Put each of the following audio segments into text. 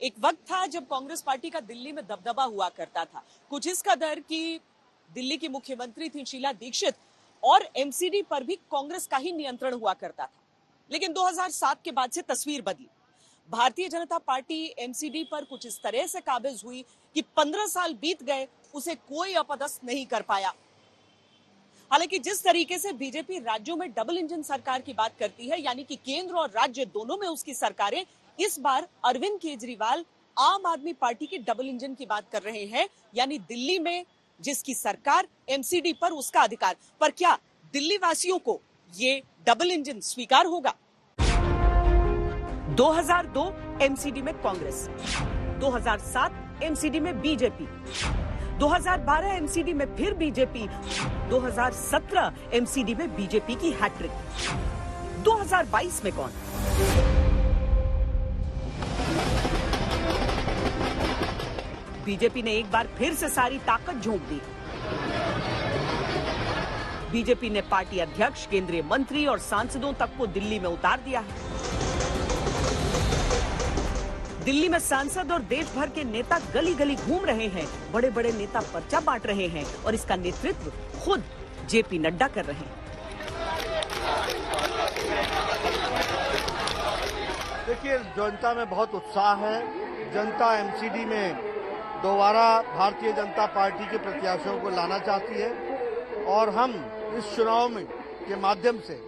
एक वक्त था जब कांग्रेस पार्टी का दिल्ली में दबदबा हुआ करता था, कुछ इस कदर कि दिल्ली की मुख्यमंत्री थी शीला दीक्षित और एमसीडी पर भी कांग्रेस का ही नियंत्रण हुआ करता था। लेकिन 2007 के बाद से तस्वीर बदली। भारतीय जनता पार्टी एमसीडी पर कुछ इस तरह से काबिज हुई कि 15 साल बीत गए, उसे कोई अपदस्थ नहीं कर पाया। हालांकि जिस तरीके से बीजेपी राज्यों में डबल इंजन सरकार की बात करती है, यानी कि केंद्र और राज्य दोनों में उसकी सरकारें, इस बार अरविंद केजरीवाल आम आदमी पार्टी के डबल इंजन की बात कर रहे हैं, यानी दिल्ली में जिसकी सरकार, एमसीडी पर उसका अधिकार। पर क्या दिल्ली वासियों को ये डबल इंजन स्वीकार होगा? 2002 एमसीडी में कांग्रेस, 2007 एमसीडी में बीजेपी, 2012 एमसीडी में फिर बीजेपी, 2017 एमसीडी में बीजेपी की हैट्रिक। 2022 में कौन? बीजेपी ने एक बार फिर से सारी ताकत झोंक दी। बीजेपी ने पार्टी अध्यक्ष, केंद्रीय मंत्री और सांसदों तक को दिल्ली में उतार दिया है। दिल्ली में सांसद और देश भर के नेता गली गली घूम रहे हैं, बड़े बड़े नेता पर्चा बांट रहे हैं और इसका नेतृत्व खुद जेपी नड्डा कर रहे हैं। देखिए, जनता में बहुत उत्साह है। जनता एमसीडी में दोबारा भारतीय जनता पार्टी के प्रत्याशियों को लाना चाहती है और हम इस चुनाव में के माध्यम से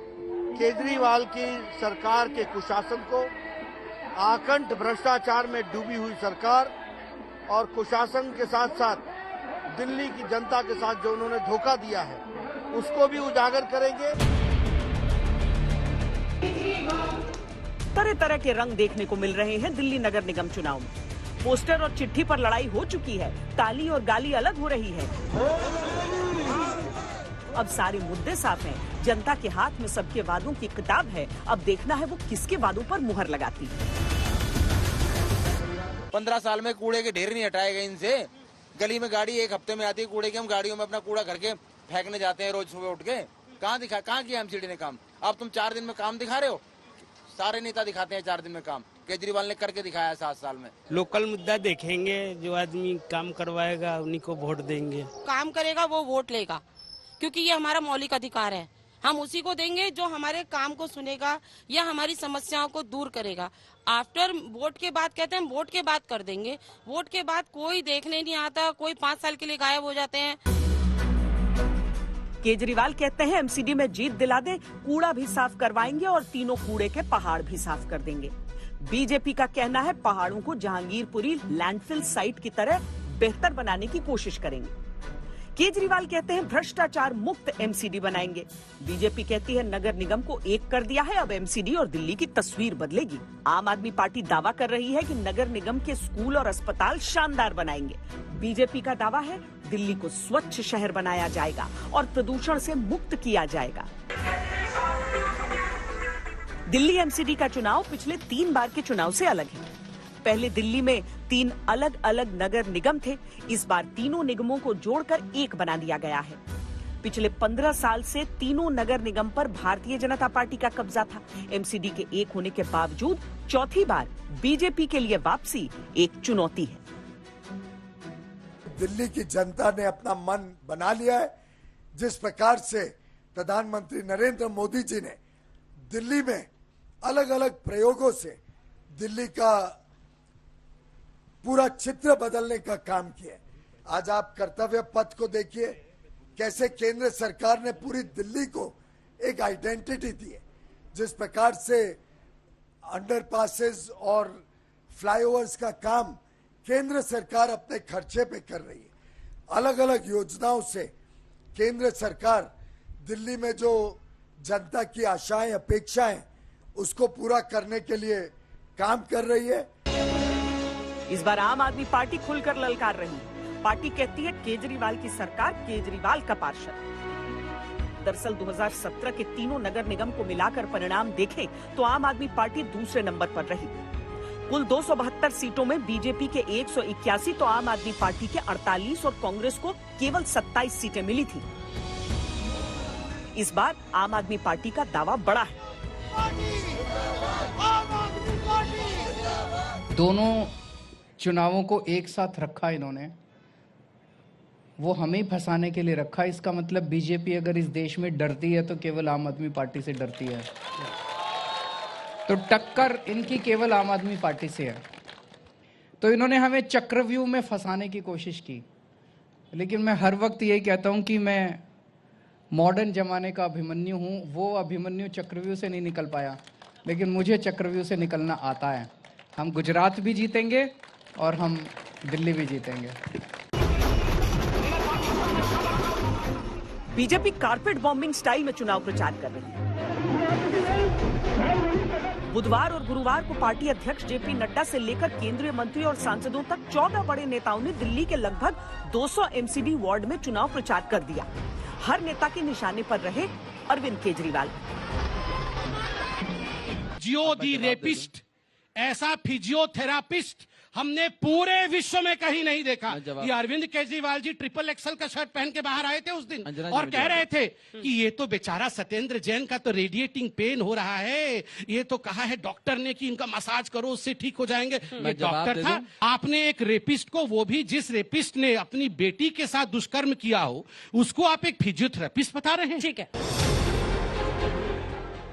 केजरीवाल की सरकार के कुशासन को, आकंठ भ्रष्टाचार में डूबी हुई सरकार और कुशासन के साथ साथ दिल्ली की जनता के साथ जो उन्होंने धोखा दिया है, उसको भी उजागर करेंगे। तरह तरह के रंग देखने को मिल रहे हैं दिल्ली नगर निगम चुनाव में। पोस्टर और चिट्ठी पर लड़ाई हो चुकी है, ताली और गाली अलग हो रही है। अब सारे मुद्दे साफ हैं, जनता के हाथ में सबके वादों की किताब है। अब देखना है वो किसके वादों पर मुहर लगाती है। 15 साल में कूड़े के ढेर नहीं हटाए गए इनसे। गली में गाड़ी एक हफ्ते में आती है कूड़े की, हम गाड़ियों में अपना कूड़ा घर के फेंकने जाते हैं रोज सुबह उठ के। कहाँ किया एमसीडी ने काम? अब तुम 4 दिन में काम दिखा रहे हो। सारे नेता दिखाते हैं 4 दिन में काम, केजरीवाल ने करके दिखाया 7 साल में। लोकल मुद्दा देखेंगे, जो आदमी काम करवाएगा उन्हीं को वोट देंगे। काम करेगा वो वोट लेगा, क्योंकि ये हमारा मौलिक अधिकार है। हम उसी को देंगे जो हमारे काम को सुनेगा या हमारी समस्याओं को दूर करेगा। आफ्टर वोट के बाद कहते हैं हम वोट के बाद कर देंगे। वोट के बाद कोई देखने नहीं आता, कोई 5 साल के लिए गायब हो जाते हैं। केजरीवाल कहते हैं एमसीडी में जीत दिला दें, कूड़ा भी साफ करवाएंगे और तीनों कूड़े के पहाड़ भी साफ कर देंगे। बीजेपी का कहना है पहाड़ों को जहांगीरपुरी लैंडफिल साइट की तरह बेहतर बनाने की कोशिश करेंगे। केजरीवाल कहते हैं भ्रष्टाचार मुक्त एमसीडी बनाएंगे। बीजेपी कहती है नगर निगम को एक कर दिया है, अब एमसीडी और दिल्ली की तस्वीर बदलेगी। आम आदमी पार्टी दावा कर रही है कि नगर निगम के स्कूल और अस्पताल शानदार बनाएंगे। बीजेपी का दावा है दिल्ली को स्वच्छ शहर बनाया जाएगा और प्रदूषण से मुक्त किया जाएगा। दिल्ली एमसीडी का चुनाव पिछले 3 बार के चुनाव से अलग है। पहले दिल्ली में 3 अलग अलग नगर निगम थे, इस बार तीनों निगमों को जोड़कर एक बना दिया गया है। पिछले 15 साल से तीनों नगर निगम पर भारतीय जनता पार्टी का कब्जा था। एमसीडी के एक होने के बावजूद चौथी बार बीजेपी के लिए वापसी एक चुनौती है। दिल्ली की जनता ने अपना मन बना लिया है। जिस प्रकार से प्रधानमंत्री नरेंद्र मोदी जी ने दिल्ली में अलग अलग प्रयोगों से दिल्ली का पूरा चित्र बदलने का काम किया। आज आप कर्तव्य पथ को देखिए, कैसे केंद्र सरकार ने पूरी दिल्ली को एक आइडेंटिटी दी है। जिस प्रकार से अंडरपासेस और फ्लाईओवर्स का काम केंद्र सरकार अपने खर्चे पे कर रही है। अलग अलग योजनाओं से केंद्र सरकार दिल्ली में जो जनता की आशाएं, अपेक्षाएं, उसको पूरा करने के लिए काम कर रही है। इस बार आम आदमी पार्टी खुलकर ललकार रही है। पार्टी कहती है केजरीवाल की सरकार, केजरीवाल का पार्षद। दरअसल 2017 के तीनों नगर निगम को मिलाकर परिणाम देखें तो आम आदमी पार्टी दूसरे नंबर पर रही। कुल 272 सीटों में बीजेपी के 181 तो आम आदमी पार्टी के 48 और कांग्रेस को केवल 27 सीटें मिली थी। इस बार आम आदमी पार्टी का दावा बड़ा है। दोनों चुनावों को एक साथ रखा इन्होंने, वो हमें फंसाने के लिए रखा। इसका मतलब बीजेपी अगर इस देश में डरती है तो केवल आम आदमी पार्टी से डरती है। तो टक्कर इनकी केवल आम आदमी पार्टी से है। तो इन्होंने हमें चक्रव्यूह में फंसाने की कोशिश की, लेकिन मैं हर वक्त यही कहता हूं कि मैं मॉडर्न जमाने का अभिमन्यु हूं। वो अभिमन्यु चक्रव्यूह से नहीं निकल पाया, लेकिन मुझे चक्रव्यूह से निकलना आता है। हम गुजरात भी जीतेंगे और हम दिल्ली भी जीतेंगे। बीजेपी कारपेट बॉम्बिंग स्टाइल में चुनाव प्रचार कर रही है। बुधवार और गुरुवार को पार्टी अध्यक्ष जेपी नड्डा से लेकर केंद्रीय मंत्री और सांसदों तक 14 बड़े नेताओं ने दिल्ली के लगभग 200 एमसीडी वार्ड में चुनाव प्रचार कर दिया। हर नेता के निशाने पर रहे अरविंद केजरीवाल। जियो दी रेपिस्ट, ऐसा फिजियोथेरापिस्ट हमने पूरे विश्व में कहीं नहीं देखा। ये अरविंद केजरीवाल जी ट्रिपल एक्सल का शर्ट पहन के बाहर आए थे उस दिन और कह रहे थे कि ये तो बेचारा सत्येंद्र जैन का तो रेडिएटिंग पेन हो रहा है, ये तो कहा है डॉक्टर ने कि इनका मसाज करो उससे ठीक हो जाएंगे। ये डॉक्टर था। आपने एक रेपिस्ट को, वो भी जिस रेपिस्ट ने अपनी बेटी के साथ दुष्कर्म किया हो, उसको आप एक फिजियोथेरापिस्ट बता रहे हैं। ठीक है।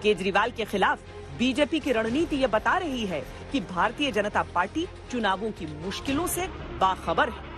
केजरीवाल के खिलाफ बीजेपी की रणनीति ये बता रही है कि भारतीय जनता पार्टी चुनावों की मुश्किलों से बाखबर है।